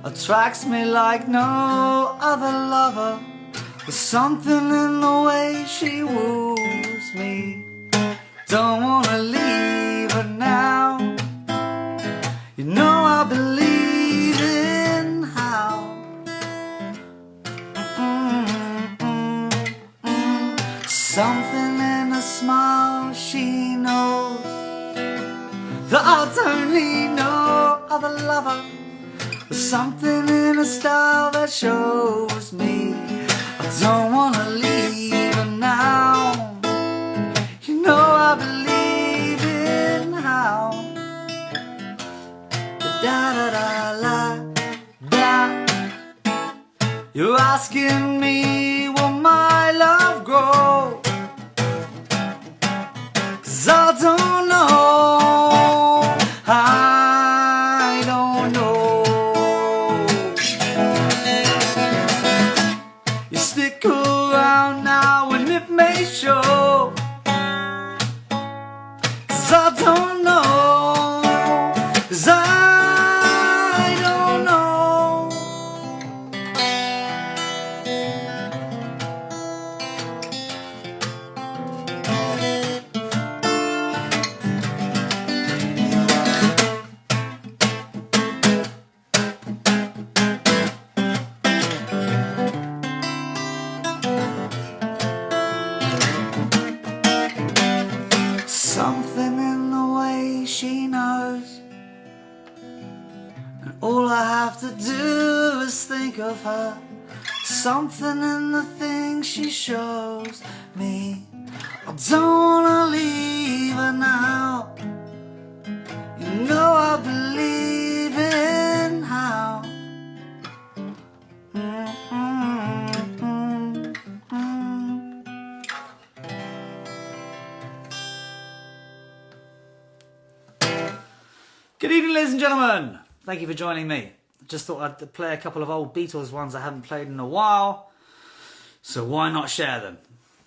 attracts me like no other lover. There's something in the way she woos me. Don't wanna leave her now. You know I believe in how. Something in her smile she knows that I'll only know other lover. There's something in her style that shows me I don't wanna leave her now. You know I believe in how. Da da da la da. You're asking me will my love grow? 'Cause I don't know. I don't know. You stick around now and it may show. 'Cause I don't know. 'Cause I don't know. Something in the way she knows, and all I have to do is think of her. Something in the things she shows me. I don't wanna leave her now. You know I believe in how. Good evening, ladies and gentlemen. Thank you for joining me. Just thought I'd play a couple of old Beatles ones I haven't played in a while. So why not share them?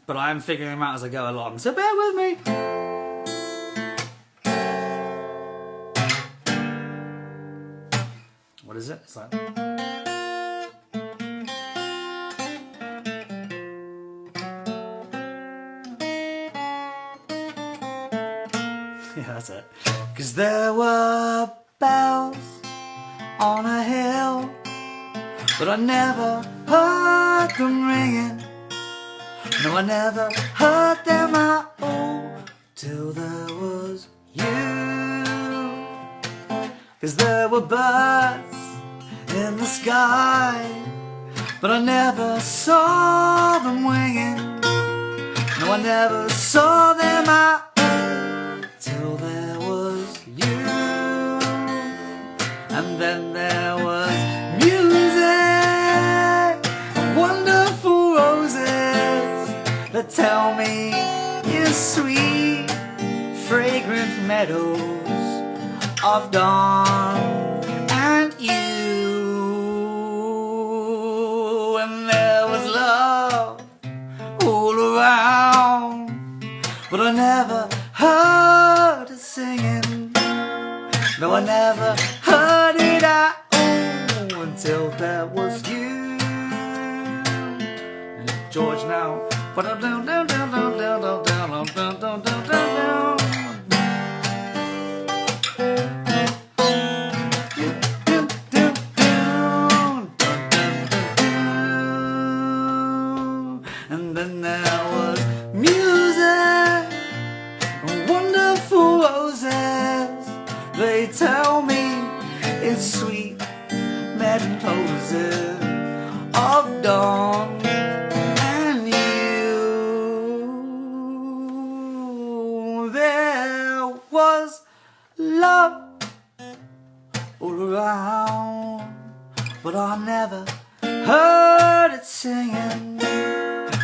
But I am figuring them out as I go along, so bear with me. What is it? It's like... yeah, that's it. 'Cause there were bells on a hill, but I never heard them ringing. No, I never heard them at all till there was you. 'Cause there were birds in the sky, but I never saw them winging. No, I never saw them at all till there was you. And then there was music, wonderful roses that tell me you're sweet, fragrant meadows of dawn and you. And there was love all around, but I never heard it singing. No, I never heard it at all until there was you. And George now. And then there was music, wonderful roses. They tell me it's sweet meadows of dawn and you. There was love all around, but I never heard it singing.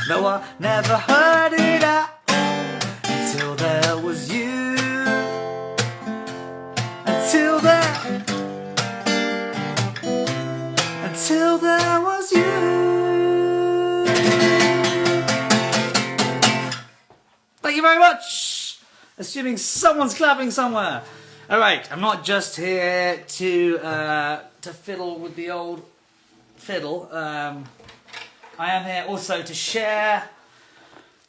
No, I never heard it at all until there was you. Until there was you. Thank you very much. Assuming someone's clapping somewhere. All right, I'm not just here to to fiddle with the old fiddle. I am here also to share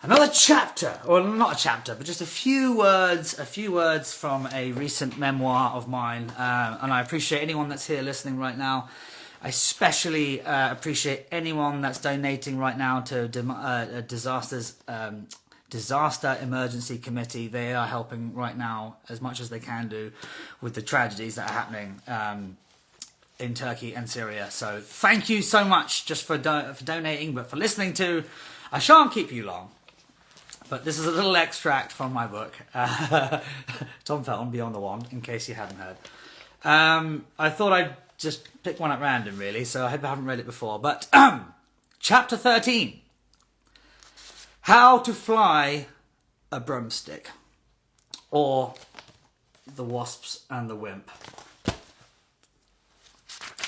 another chapter, or not a chapter, but just a few words from a recent memoir of mine. And I appreciate anyone that's here listening right now. I especially appreciate anyone that's donating right now to Disaster Emergency Committee. They are helping right now as much as they can do with the tragedies that are happening in Turkey and Syria. So thank you so much just for donating, but for listening to. I shan't keep you long, but this is a little extract from my book, Tom Felton, Beyond the Wand, in case you hadn't heard. I thought I'd just pick one at random, really, so I hope I haven't read it before. But Chapter 13, How to Fly a Broomstick, or The Wasps and the Wimp.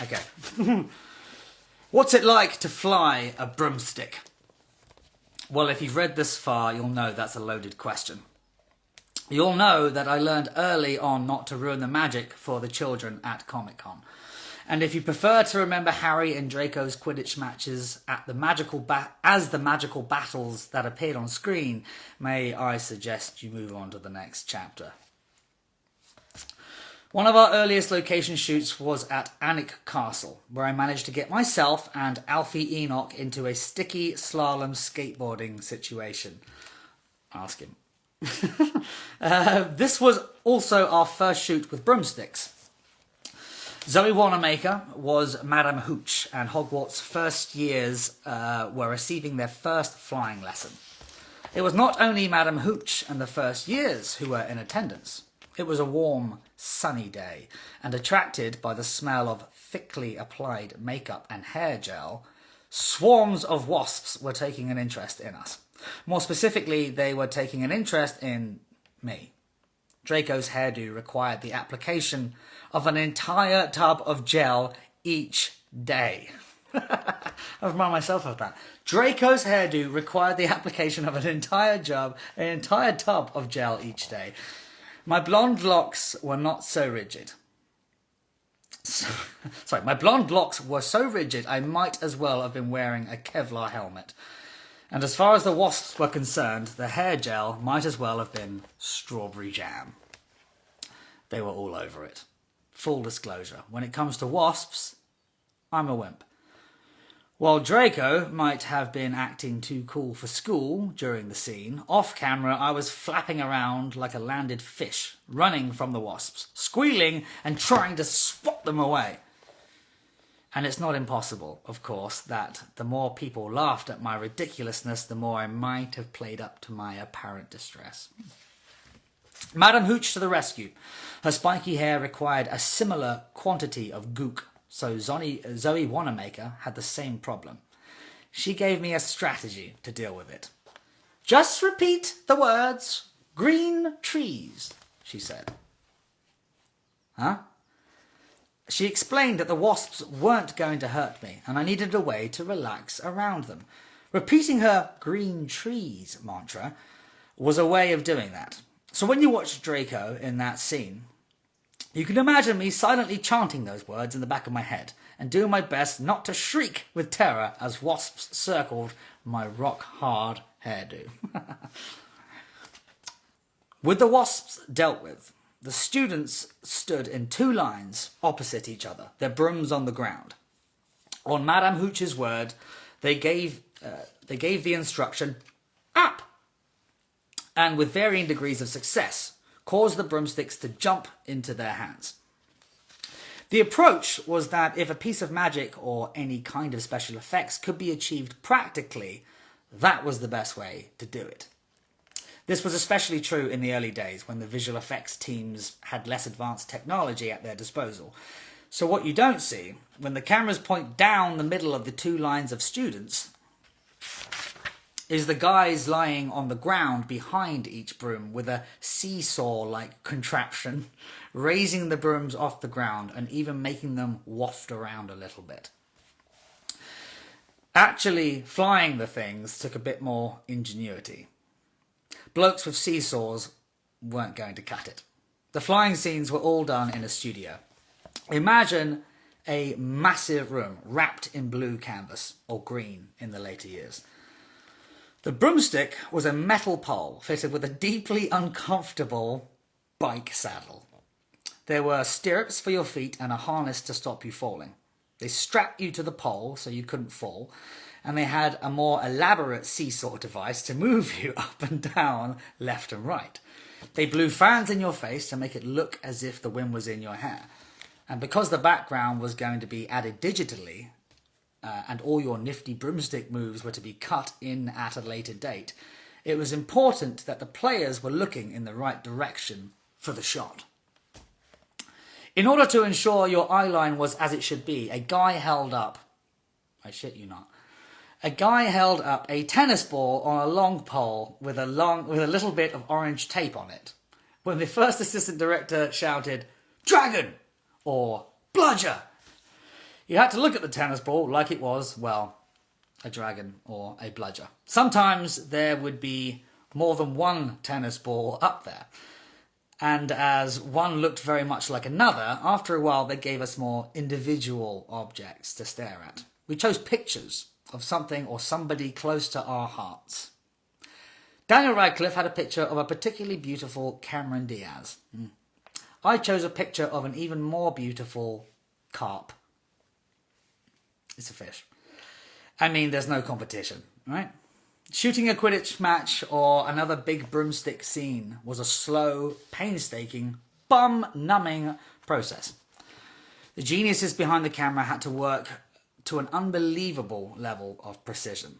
Okay. What's it like to fly a broomstick? Well, if you've read this far, you'll know that's a loaded question. You'll know that I learned early on not to ruin the magic for the children at Comic-Con. And if you prefer to remember Harry and Draco's Quidditch matches as the magical battles that appeared on screen, may I suggest you move on to the next chapter. One of our earliest location shoots was at Alnwick Castle, where I managed to get myself and Alfie Enoch into a sticky slalom skateboarding situation. Ask him. This was also our first shoot with broomsticks. Zoe Wanamaker was Madame Hooch, and Hogwarts' first years were receiving their first flying lesson. It was not only Madame Hooch and the first years who were in attendance. It was a warm, sunny day, and attracted by the smell of thickly applied makeup and hair gel, swarms of wasps were taking an interest in us. More specifically, they were taking an interest in me. Draco's hairdo required the application of an entire tub of gel each day. I remind myself of that. Draco's hairdo required the application of an entire tub of gel each day. My blonde locks were not so rigid. My blonde locks were so rigid I might as well have been wearing a Kevlar helmet. And as far as the wasps were concerned, the hair gel might as well have been strawberry jam. They were all over it. Full disclosure, when it comes to wasps, I'm a wimp. While Draco might have been acting too cool for school during the scene, off camera I was flapping around like a landed fish, running from the wasps, squealing and trying to swat them away. And it's not impossible, of course, that the more people laughed at my ridiculousness, the more I might have played up to my apparent distress. Madame Hooch to the rescue. Her spiky hair required a similar quantity of gook, so Zoe Wanamaker had the same problem. She gave me a strategy to deal with it. Just repeat the words, green trees, she said. Huh? She explained that the wasps weren't going to hurt me, and I needed a way to relax around them. Repeating her green trees mantra was a way of doing that. So when you watch Draco in that scene, you can imagine me silently chanting those words in the back of my head and doing my best not to shriek with terror as wasps circled my rock-hard hairdo. With the wasps dealt with, the students stood in two lines opposite each other, their brooms on the ground. On Madame Hooch's word, they gave the instruction, up, and with varying degrees of success, caused the broomsticks to jump into their hands. The approach was that if a piece of magic or any kind of special effects could be achieved practically, that was the best way to do it. This was especially true in the early days when the visual effects teams had less advanced technology at their disposal. So what you don't see, when the cameras point down the middle of the two lines of students, is the guys lying on the ground behind each broom with a seesaw-like contraption, raising the brooms off the ground and even making them waft around a little bit. Actually, flying the things took a bit more ingenuity. Blokes with seesaws weren't going to cut it. The flying scenes were all done in a studio. Imagine a massive room wrapped in blue canvas, or green in the later years. The broomstick was a metal pole fitted with a deeply uncomfortable bike saddle. There were stirrups for your feet and a harness to stop you falling. They strapped you to the pole so you couldn't fall, and they had a more elaborate seesaw device to move you up and down, left and right. They blew fans in your face to make it look as if the wind was in your hair. And because the background was going to be added digitally, and all your nifty broomstick moves were to be cut in at a later date, it was important that the players were looking in the right direction for the shot. In order to ensure your eye line was as it should be, a guy held up, I shit you not, a guy held up a tennis ball on a long pole with a little bit of orange tape on it. When the first assistant director shouted, "Dragon!" or "Bludger!" you had to look at the tennis ball like it was, well, a dragon or a bludger. Sometimes there would be more than one tennis ball up there. And as one looked very much like another, after a while they gave us more individual objects to stare at. We chose pictures of something or somebody close to our hearts. Daniel Radcliffe had a picture of a particularly beautiful Cameron Diaz. I chose a picture of an even more beautiful carp. It's a fish. I mean, there's no competition, right? Shooting a Quidditch match or another big broomstick scene was a slow, painstaking, bum-numbing process. The geniuses behind the camera had to work to an unbelievable level of precision.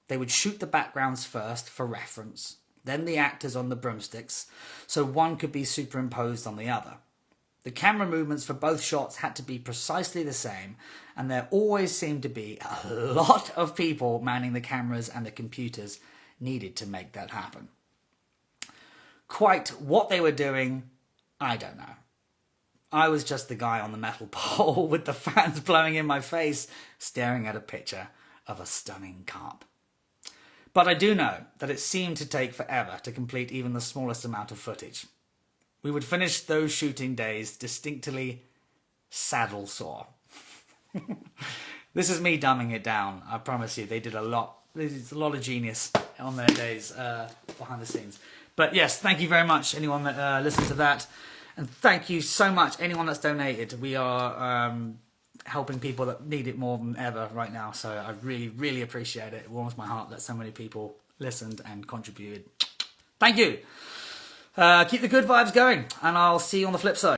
They would shoot the backgrounds first for reference, then the actors on the broomsticks, so one could be superimposed on the other. The camera movements for both shots had to be precisely the same, and there always seemed to be a lot of people manning the cameras and the computers needed to make that happen. Quite what they were doing, I don't know. I was just the guy on the metal pole with the fans blowing in my face, staring at a picture of a stunning carp. But I do know that it seemed to take forever to complete even the smallest amount of footage. We would finish those shooting days distinctly saddle sore. This is me dumbing it down. I promise you, they did a lot. There's a lot of genius on their days behind the scenes. But yes, thank you very much, anyone that listened to that. And thank you so much, anyone that's donated. We are helping people that need it more than ever right now. So I really, really appreciate it. It warms my heart that so many people listened and contributed. Thank you. Keep the good vibes going, and I'll see you on the flip side.